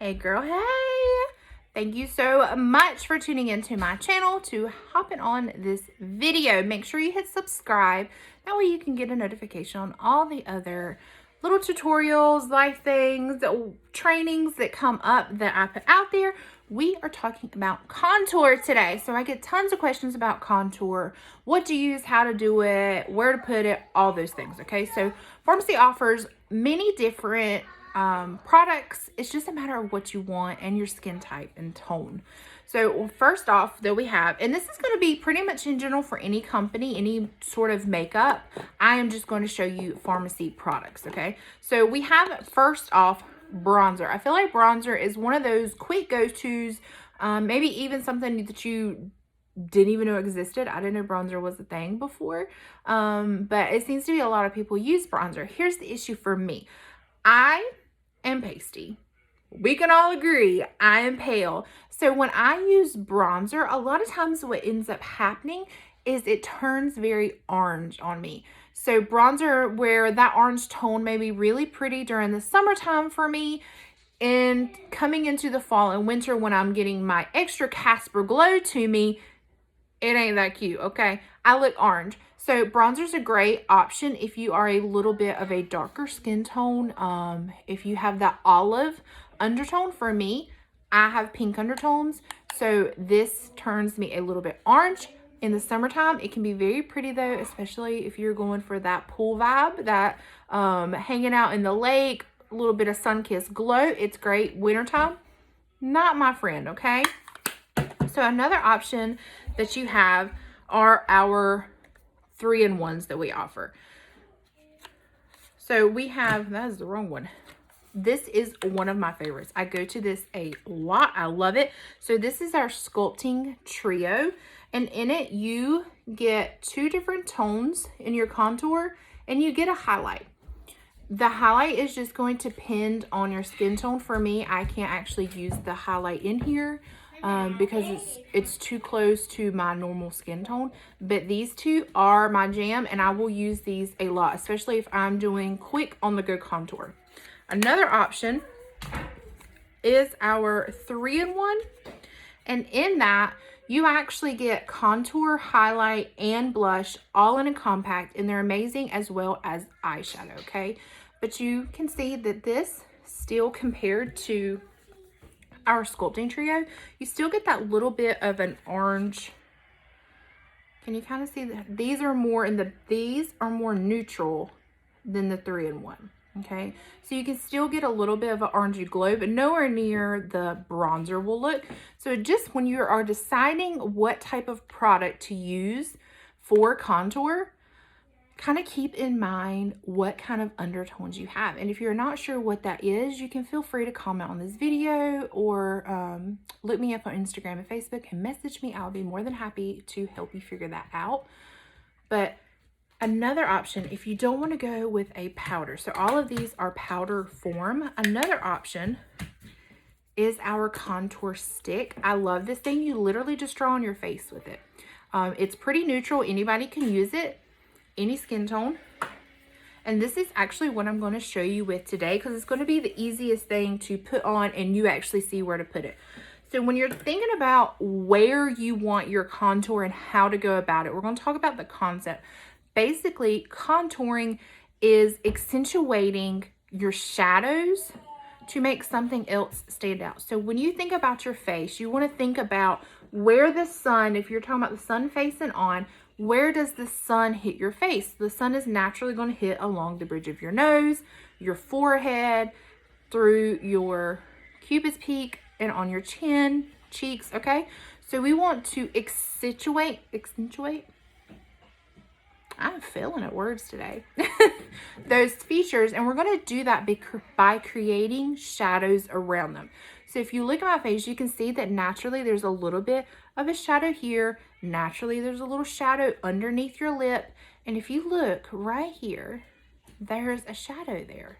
Hey girl, hey! Thank you so much for tuning into my channel to hopping on this video. Make sure you hit subscribe. That way you can get a notification on all the other little tutorials, life things, trainings that come up that I put out there. We are talking about contour today. So I get tons of questions about contour, what to use, how to do it, where to put it, all those things, okay? So Farmasi offers many different products. It's just a matter of what you want and your skin type and tone. So first off that we have, and this is going to be pretty much in general for any company, any sort of makeup. I am just going to show you Farmasi products, okay? So we have first off bronzer. I feel like bronzer is one of those quick go-tos, maybe even something that you didn't even know existed. I didn't know bronzer was a thing before, but it seems to be a lot of people use bronzer. Here's the issue for me. I am pasty. We can all agree I am pale. So when I use bronzer, a lot of times what ends up happening is it turns very orange on me. So bronzer, where that orange tone may be really pretty during the summertime for me, and coming into the fall and winter when I'm getting my extra Casper glow to me, it ain't that cute, okay? I look orange. So bronzer's a great option if you are a little bit of a darker skin tone. If you have that olive undertone, for me, I have pink undertones. So this turns me a little bit orange. In the summertime, it can be very pretty though, especially if you're going for that pool vibe, that hanging out in the lake, a little bit of sun-kissed glow. It's great. Wintertime, not my friend, okay? So another option that you have are our 3-in-1s that we offer. So we have, that is the wrong one. This is one of my favorites. I go to this a lot. I love it. So this is our Sculpting Trio. And in it, you get 2 different tones in your contour and you get a highlight. The highlight is just going to depend on your skin tone. For me, I can't actually use the highlight in here because it's too close to my normal skin tone. But these 2 are my jam, and I will use these a lot, especially if I'm doing quick on-the-go contour. Another option is our 3-in-1, and in that, you actually get contour, highlight, and blush all in a compact, and they're amazing, as well as eyeshadow, okay? But you can see that this still, compared to our Sculpting Trio, you still get that little bit of an orange. Can you kind of see that? These are more neutral than the 3-in-1, okay? So you can still get a little bit of an orangey glow, but nowhere near the bronzer will look. So just when you are deciding what type of product to use for contour, kind of keep in mind what kind of undertones you have. And if you're not sure what that is, you can feel free to comment on this video or look me up on Instagram and Facebook and message me. I'll be more than happy to help you figure that out. But another option, if you don't want to go with a powder, so all of these are powder form. Another option is our contour stick. I love this thing. You literally just draw on your face with it. It's pretty neutral. Anybody can use it, any skin tone. And this is actually what I'm going to show you with today, because it's going to be the easiest thing to put on and you actually see where to put it. So when you're thinking about where you want your contour and how to go about it, we're going to talk about the concept. Basically, contouring is accentuating your shadows to make something else stand out. So when you think about your face, you want to think about where the sun, if you're talking about the sun facing on, where does the sun hit your face? The sun is naturally going to hit along the bridge of your nose, your forehead, through your cupid's peak, and on your chin, cheeks, okay? So we want to accentuate, I'm failing at words today, those features, and we're going to do that by creating shadows around them. So if you look at my face, you can see that naturally there's a little bit of a shadow here. Naturally, there's a little shadow underneath your lip. And if you look right here, there's a shadow there.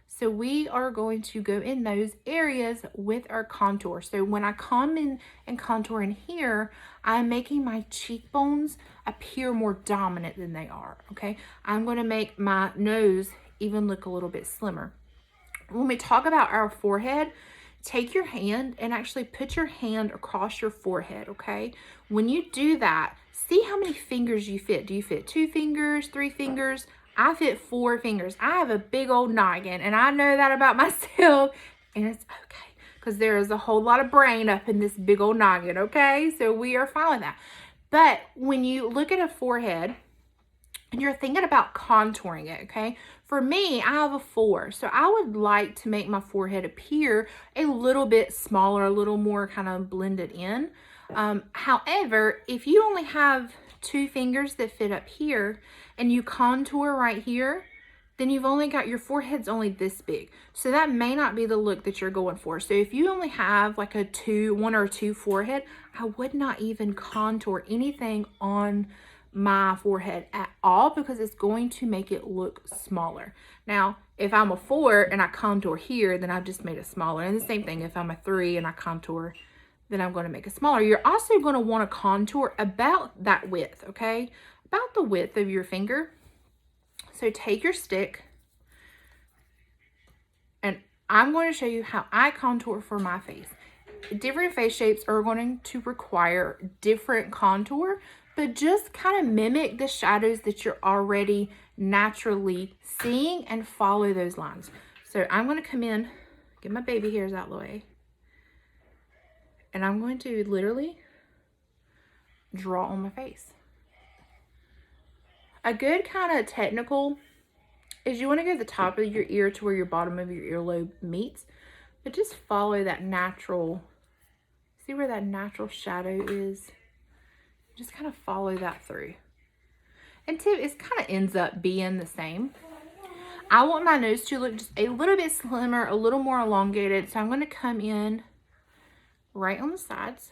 So we are going to go in those areas with our contour. So when I come in and contour in here, I'm making my cheekbones appear more dominant than they are, okay? I'm going to make my nose even look a little bit slimmer. When we talk about our forehead, take your hand and actually put your hand across your forehead, okay? When you do that, see how many fingers you fit. Do you fit 2 fingers, 3 fingers? I fit 4 fingers. I have a big old noggin, and I know that about myself, and it's okay, because there is a whole lot of brain up in this big old noggin, okay? So we are fine with that. But when you look at a forehead, and you're thinking about contouring it, okay? For me, I have a 4, so I would like to make my forehead appear a little bit smaller, a little more kind of blended in. However, if you only have 2 fingers that fit up here and you contour right here, then you've only got, your forehead's only this big. So that may not be the look that you're going for. So if you only have like a 1 or 2 forehead, I would not even contour anything on my forehead at all, because it's going to make it look smaller. Now, if I'm a 4 and I contour here, then I've just made it smaller. And the same thing, if I'm a 3 and I contour, then I'm going to make it smaller. You're also going to want to contour about that width, okay? About the width of your finger. So take your stick, and I'm going to show you how I contour for my face. Different face shapes are going to require different contour, but just kind of mimic the shadows that you're already naturally seeing and follow those lines. So I'm going to come in, get my baby hairs out of the way, and I'm going to literally draw on my face. A good kind of technical is you want to go to the top of your ear to where your bottom of your earlobe meets, but just follow that natural, see where that natural shadow is? Just kind of follow that through. And too, it kind of ends up being the same. I want my nose to look just a little bit slimmer, a little more elongated. So I'm going to come in right on the sides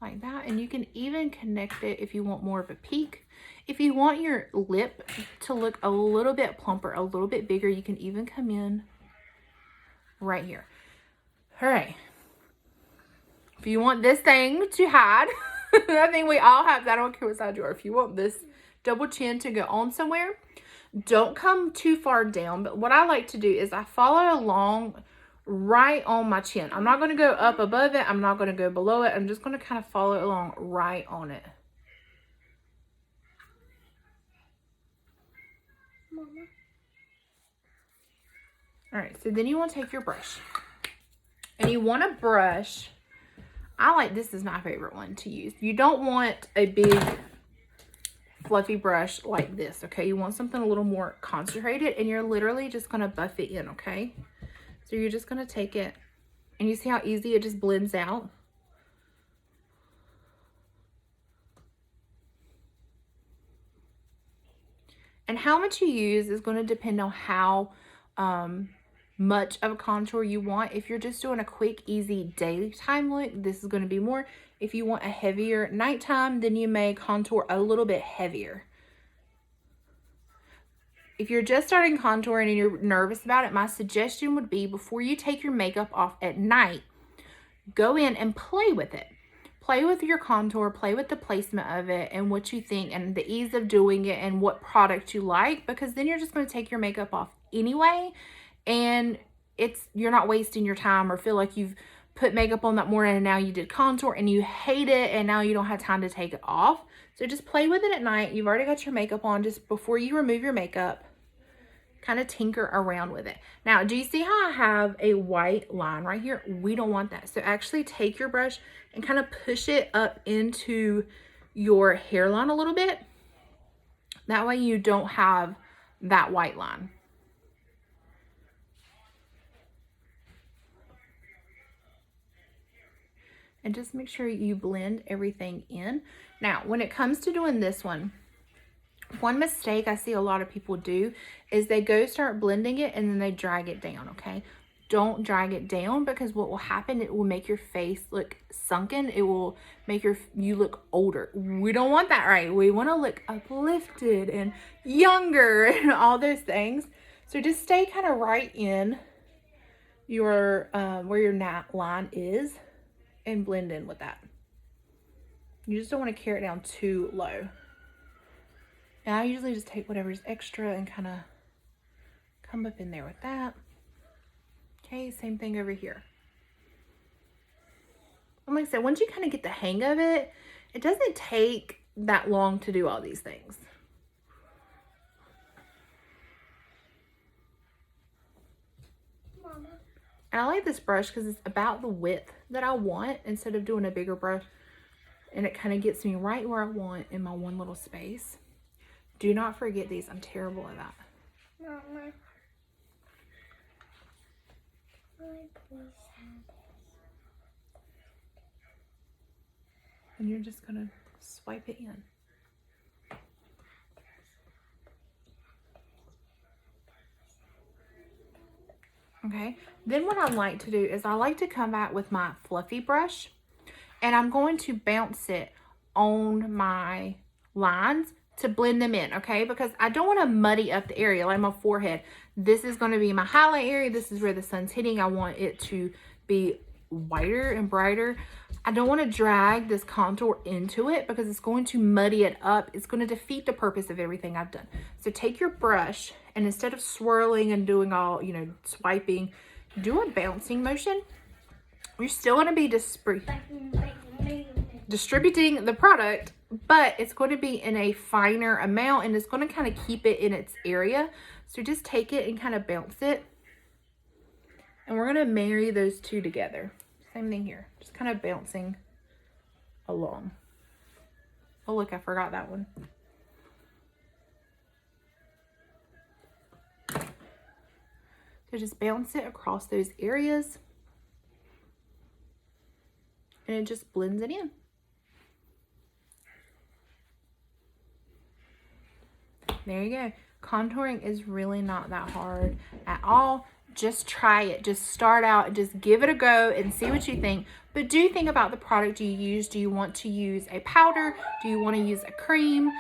like that. And you can even connect it if you want more of a peak. If you want your lip to look a little bit plumper, a little bit bigger, you can even come in right here. All right. If you want this thing to hide, I think we all have that. I don't care what side you are. If you want this double chin to go on somewhere, don't come too far down. But what I like to do is I follow along right on my chin. I'm not going to go up above it. I'm not going to go below it. I'm just going to kind of follow along right on it. Mama. All right, so then you want to take your brush. And you want to brush, I like, this is my favorite one to use. You don't want a big fluffy brush like this, okay? You want something a little more concentrated, and you're literally just going to buff it in, okay? So you're just going to take it, and you see how easy it just blends out? And how much you use is going to depend on how much of a contour you want. If you're just doing a quick, easy daytime look, this is going to be more. If you want a heavier nighttime, then you may contour a little bit heavier. If you're just starting contouring and you're nervous about it, my suggestion would be, before you take your makeup off at night, go in and play with it. Play with your contour, play with the placement of it and what you think and the ease of doing it and what product you like, because then you're just going to take your makeup off anyway, and you're not wasting your time or feel like you've put makeup on that morning and now you did contour and you hate it and now you don't have time to take it off. So just play with it at night. You've already got your makeup on. Just before you remove your makeup, kind of tinker around with it. Now, do you see how I have a white line right here? We don't want that. So actually take your brush and kind of push it up into your hairline a little bit. That way you don't have that white line. And just make sure you blend everything in. Now, when it comes to doing this one mistake I see a lot of people do is they go start blending it and then they drag it down, okay? Don't drag it down, because what will happen, it will make your face look sunken. It will make you look older. We don't want that, right? We want to look uplifted and younger and all those things. So just stay kind of right in your where your line is and blend in with that. You just don't want to carry it down too low. And I usually just take whatever's extra and kind of come up in there with that. Okay, same thing over here. And like I said, once you kind of get the hang of it, it doesn't take that long to do all these things. Mama. And I like this brush because it's about the width that I want instead of doing a bigger brush. And it kind of gets me right where I want in my one little space. Do not forget these. I'm terrible at that. Mama. And you're just going to swipe it in. Okay, then what I like to do is I like to come back with my fluffy brush and I'm going to bounce it on my lines to blend them in, okay? Because I don't want to muddy up the area like my forehead. This is going to be my highlight area. This is where the sun's hitting. I want it to be whiter and brighter. I don't want to drag this contour into it because it's going to muddy it up. It's going to defeat the purpose of everything I've done. So take your brush and instead of swirling and doing all, you know, swiping, do a bouncing motion. You're still going to be distributing the product, but it's going to be in a finer amount and it's going to kind of keep it in its area. So just take it and kind of bounce it. And we're going to marry those two together. Same thing here. Just kind of bouncing along. Oh, look, I forgot that one. So just bounce it across those areas. And it just blends it in. There you go. Contouring is really not that hard at all. Just try it. Just start out and just give it a go and see what you think. But do think about the product you use. Do you want to use a powder? Do you want to use a cream?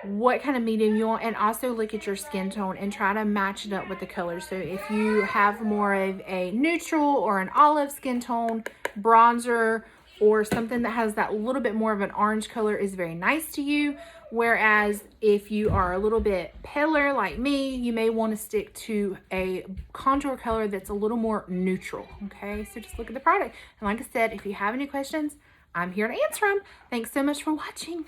What kind of medium you want? And also look at your skin tone and try to match it up with the color. So if you have more of a neutral or an olive skin tone, bronzer, or something that has that little bit more of an orange color is very nice to you. Whereas if you are a little bit paler like me, you may want to stick to a contour color that's a little more neutral. Okay, so just look at the product. And like I said, if you have any questions, I'm here to answer them. Thanks so much for watching.